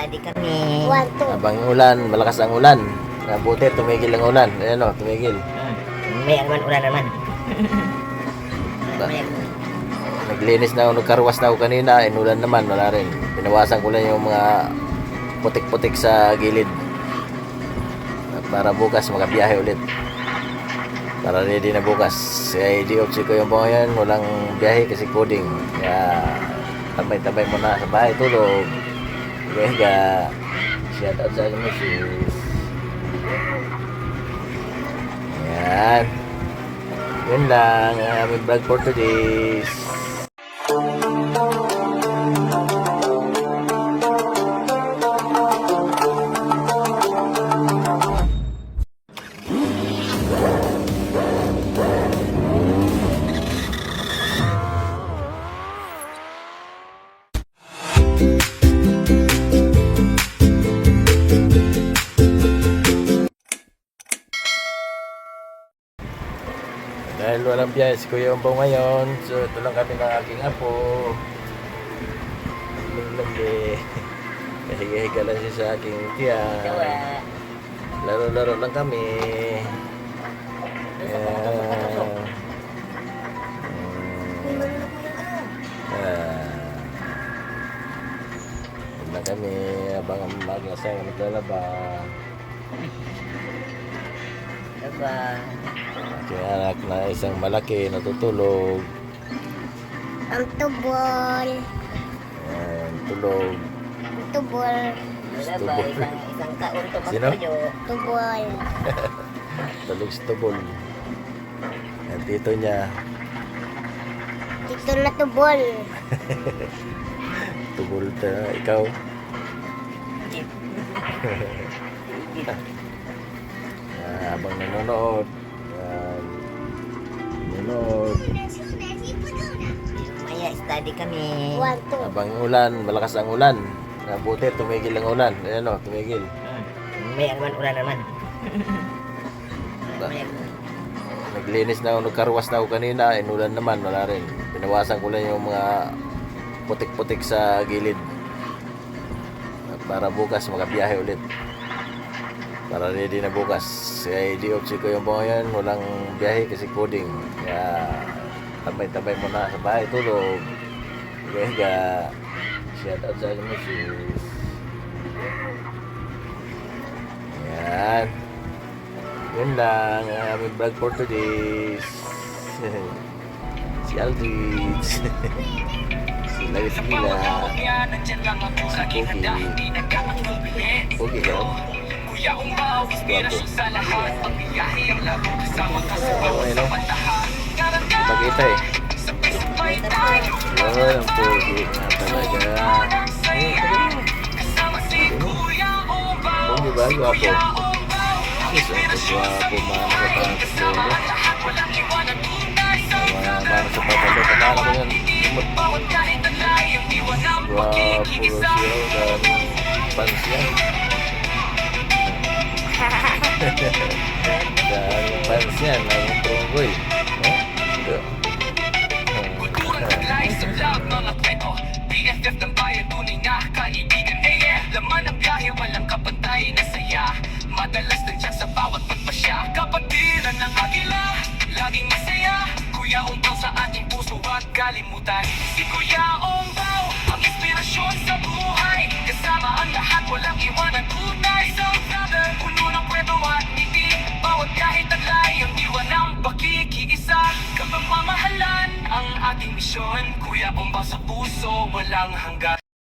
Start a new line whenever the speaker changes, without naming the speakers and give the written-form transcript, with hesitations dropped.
study kami.
Habang ulan, malakas ang ulan. Buti, tumigil ang ulan. Ayan o, tumigil.
May naman, ulan naman.
Naglinis na ako, nagkarwas na ako kanina. Inulan naman, wala rin. Pinawasan ko lang yung mga putik-putik sa gilid. Para bukas makabiyahe ulit. Para ready na bukas. Kaya i-diopsi ko yung mga yan. Walang biyahe kasi coding. Kaya tambay-tambay muna sa bahay, tulog. Kaya shout out sa inyo, sis. Ayan. Yun lang ang aming vlog for today. Dahil walang biyahe si Kuya Umbaw ngayon, so ito lang kami ng aking apo. Lambi. Kahiga-higa lang siya sa aking tiyan. Laro-laro lang kami. Yun lang kami habang ang mag-asay maglalaba.
Diba?
Aking anak na isang malaki natutulog.
Ang tubol.
Ayan, tulog.
Tubol.
Diba? Isang taon to
Sino?
Tubol.
Tulog si Tubol. Yan, tito niya.
Dito na tubol.
Tubol ta. Ikaw? Habang nanonood. Nanonood.
Maya, study kami.
Habang ulan, malakas ang ulan. Buti, tumigil ang ulan. Ayan o, tumigil.
May naman, ulan naman.
Naglinis na ako, nagkarwas na ako kanina. Inulan naman, wala rin. Pinawasan ko lang yung mga putik-putik sa gilid. Para bukas makabiyahe ulit. Para ready na bukas. Kaya i-diopsi ko yung mga yan. Walang biyahe kasi coding. Kaya tambay-tambay muna sa bahay, tulog. Kaya shout out sa inyo, sis. Ayan. Yun lang ang aming vlog for today. Si Aldrich. Si Lagos Gila. Si Pogi. Pogi ka? Guwapo. Okay, no? Ipagkita eh. Yun, ang pogi nga talaga. Pogi ba? Guwapo. Yes, ang guwapo man sa pangkasolo. Mana sa papalo. Kamala ko yan. Guwapo siya dan pants yan. Dan pants yan. Ang tronggoy. Ito.
BFF ng bayan, tunay na kaibigan. Laman ang biyahe, walang kapantay na saya. Madalas nandiyan sa bawat pagpasya. Kapatiran ng agila, laging masaya. Kuya Umbaw sa ating puso at kalimutan. Si Kuya Umbaw, ang inspirasyon sa buhay. Kasama ang lahat, walang iwanan tunay. So brother, puno ng kwento at ngiti. Bawat kahit taglay, ang diwa ng pakikiisa. Kapagmamahalan ang ating misyon. Kuya Umbaw sa puso, walang hanggan.